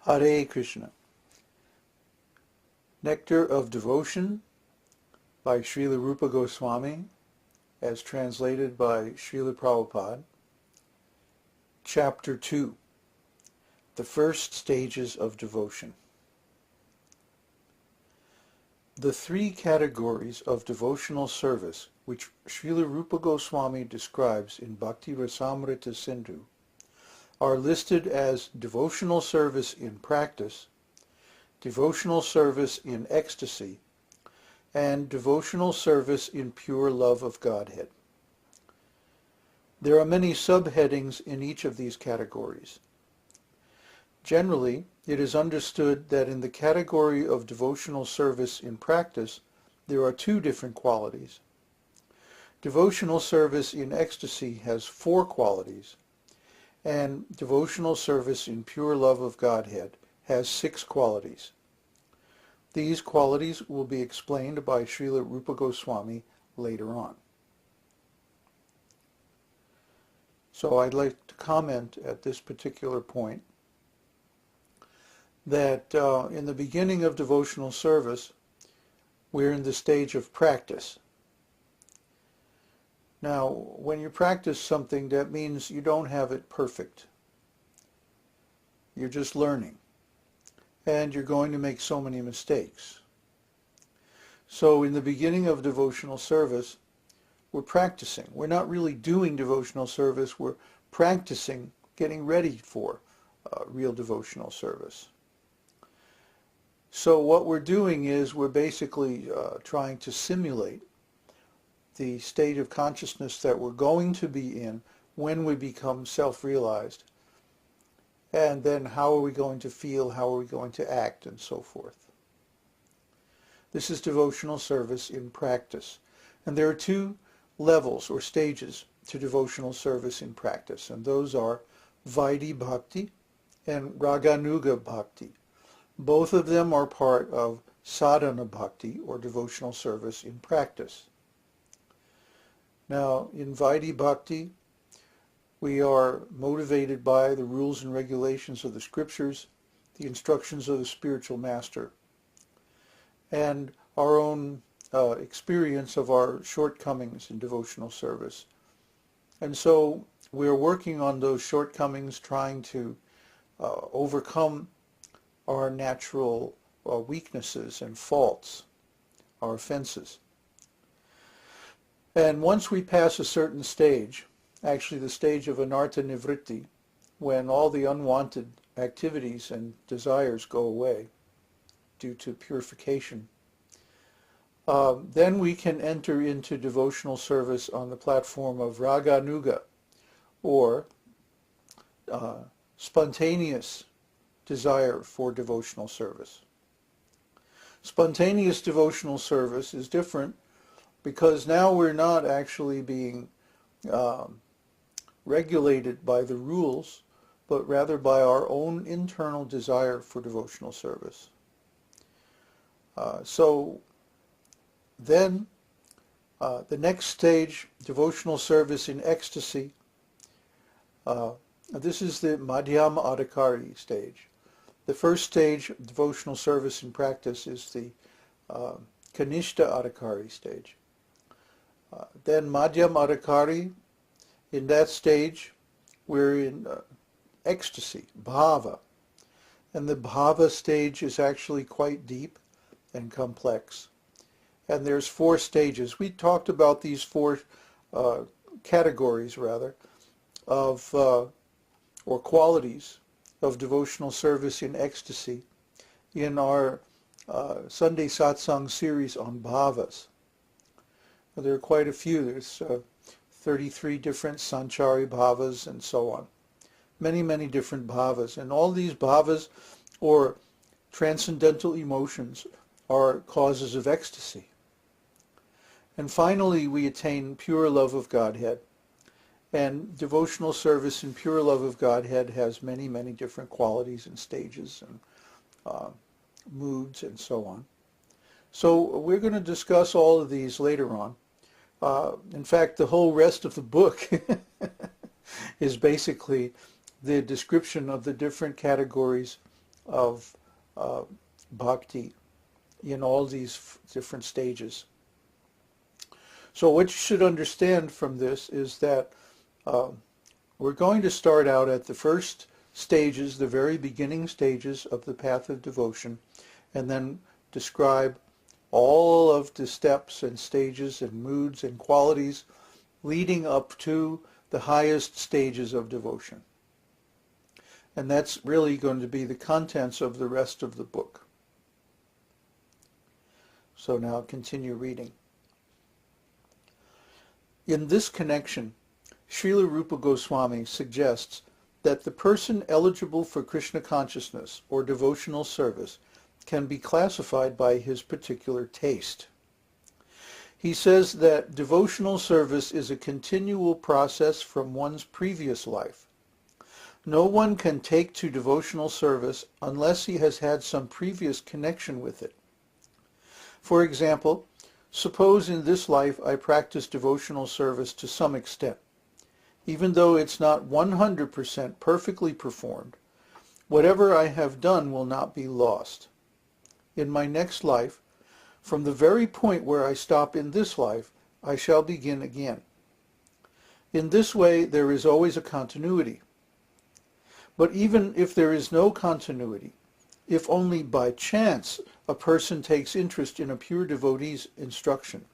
Hare Krishna. Nectar of Devotion by Śrīla Rūpa Gosvāmī, as translated by Śrīla Prabhupada. Chapter 2. The First Stages of Devotion. The three categories of devotional service which Śrīla Rūpa Gosvāmī describes in Bhakti-rasāmṛta-sindhu are listed as devotional service in practice, devotional service in ecstasy, and devotional service in pure love of Godhead. There are many subheadings in each of these categories. Generally, it is understood that in the category of devotional service in practice, there are two different qualities. Devotional service in ecstasy has 4 qualities, and devotional service in pure love of Godhead has 6 qualities. These qualities will be explained by Śrīla Rūpa Gosvāmī later on. So I'd like to comment at this particular point that in the beginning of devotional service, we're in the stage of practice. Now, when you practice something, that means you don't have it perfect. You're just learning. And you're going to make so many mistakes. So in the beginning of devotional service, we're practicing. We're not really doing devotional service. We're practicing, getting ready for real devotional service. So what we're doing is we're basically trying to simulate the state of consciousness that we're going to be in when we become self-realized. And then how are we going to feel, how are we going to act, and so forth. This is devotional service in practice. And there are 2 levels or stages to devotional service in practice, and those are Vaidhi Bhakti and Raganuga Bhakti. Both of them are part of Sadhana Bhakti, or devotional service in practice. Now, in Vaidhi Bhakti, we are motivated by the rules and regulations of the scriptures, the instructions of the spiritual master, and our own experience of our shortcomings in devotional service. And so we're working on those shortcomings, trying to overcome our natural weaknesses and faults, our offenses. And once we pass a certain stage, actually the stage of anartha nivritti, when all the unwanted activities and desires go away due to purification, then we can enter into devotional service on the platform of raganuga, or spontaneous desire for devotional service. Spontaneous devotional service is different because now we're not actually being regulated by the rules, but rather by our own internal desire for devotional service. So then the next stage, devotional service in ecstasy, this is the madhyama adhikari stage. The first stage, devotional service in practice, is the kanishta adhikari stage. Then madhyama adhikari, in that stage, we're in ecstasy, bhava. And the bhava stage is actually quite deep and complex. And there's 4 stages. We talked about these 4 categories, rather, of or qualities of devotional service in ecstasy in our Sunday Satsang series on bhavas. There are quite a few. There's 33 different sanchari bhavas and so on. Many, many different bhavas. And all these bhavas, or transcendental emotions, are causes of ecstasy. And finally, we attain pure love of Godhead. And devotional service in pure love of Godhead has many, many different qualities and stages and moods and so on. So we're going to discuss all of these later on. In fact, the whole rest of the book is basically the description of the different categories of bhakti in all these different stages. So what you should understand from this is that we're going to start out at the first stages, the very beginning stages of the path of devotion, and then describe all of the steps and stages and moods and qualities leading up to the highest stages of devotion. And that's really going to be the contents of the rest of the book. So now continue reading. In this connection, Śrīla Rūpa Gosvāmī suggests that the person eligible for Krishna consciousness or devotional service can be classified by his particular taste. He says that devotional service is a continual process from one's previous life. No one can take to devotional service unless he has had some previous connection with it. For example, suppose in this life I practice devotional service to some extent. Even though it's not 100% perfectly performed, whatever I have done will not be lost. In my next life, from the very point where I stop in this life, I shall begin again. In this way, there is always a continuity. But even if there is no continuity, if only by chance a person takes interest in a pure devotee's instruction,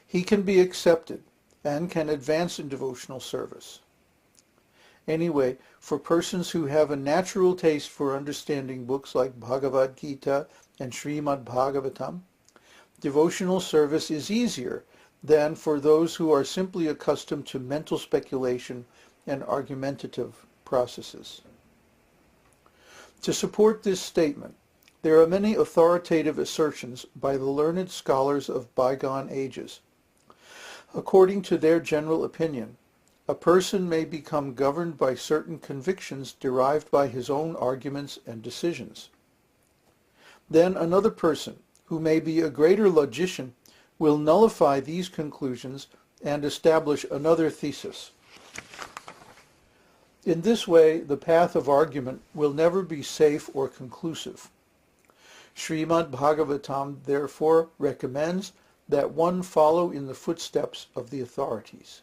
he can be accepted and can advance in devotional service. Anyway, for persons who have a natural taste for understanding books like Bhagavad Gita and Srimad Bhagavatam, devotional service is easier than for those who are simply accustomed to mental speculation and argumentative processes. To support this statement, there are many authoritative assertions by the learned scholars of bygone ages. According to their general opinion, a person may become governed by certain convictions derived by his own arguments and decisions. Then another person, who may be a greater logician, will nullify these conclusions and establish another thesis. In this way, the path of argument will never be safe or conclusive. Srimad Bhagavatam therefore recommends that one follow in the footsteps of the authorities.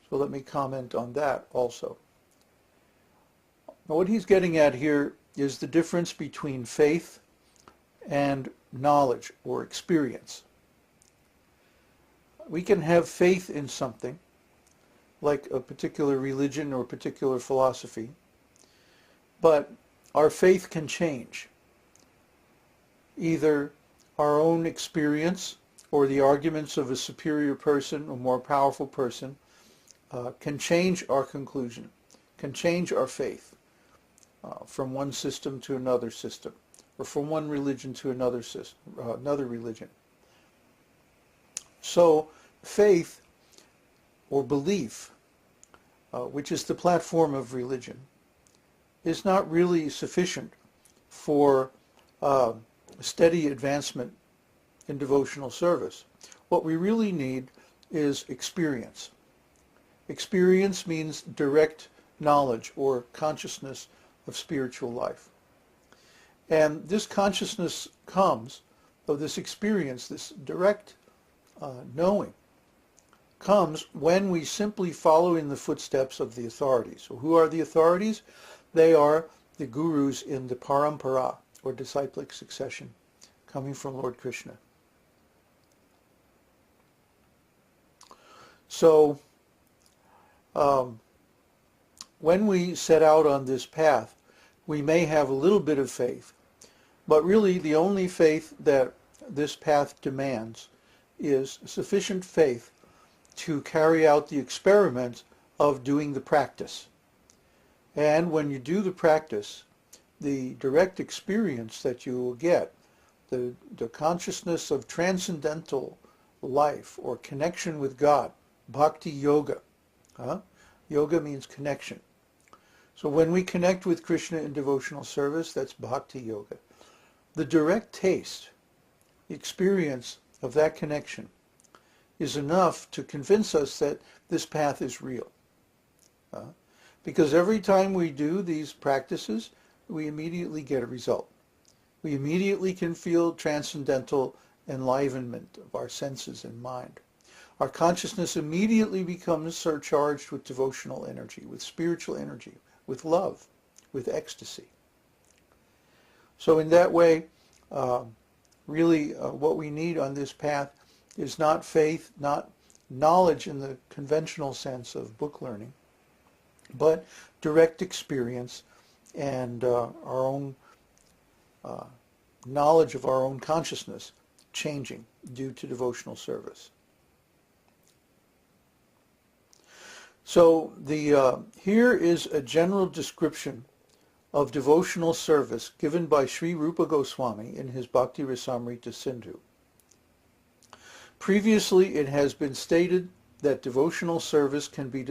So let me comment on that also. Now, what he's getting at here is the difference between faith and knowledge or experience. We can have faith in something, like a particular religion or a particular philosophy, but our faith can change. Either our own experience or the arguments of a superior person, a more powerful person, can change our conclusion, can change our faith from one system to another system, or from one religion to another system, another religion. So faith or belief, which is the platform of religion, is not really sufficient for steady advancement in devotional service. What we really need is experience. Experience means direct knowledge or consciousness of spiritual life. And this consciousness comes, of this experience, this direct knowing, comes when we simply follow in the footsteps of the authorities. So who are the authorities? They are the gurus in the parampara, or disciplic succession, coming from Lord Krishna. So when we set out on this path, we may have a little bit of faith, but really the only faith that this path demands is sufficient faith to carry out the experiment of doing the practice. And when you do the practice, the direct experience that you will get, the consciousness of transcendental life or connection with God, bhakti yoga. Yoga means connection. So when we connect with Krishna in devotional service, that's bhakti yoga. The direct taste, the experience of that connection is enough to convince us that this path is real. because every time we do these practices, we immediately get a result. We immediately can feel transcendental enlivenment of our senses and mind. Our consciousness immediately becomes surcharged with devotional energy, with spiritual energy, with love, with ecstasy. So in that way, really what we need on this path is not faith, not knowledge in the conventional sense of book learning, but direct experience and our own knowledge of our own consciousness changing due to devotional service. So here is a general description of devotional service given by Śrīla Rūpa Gosvāmī in his Bhakti-rasāmṛta-sindhu. Previously, it has been stated that devotional service can be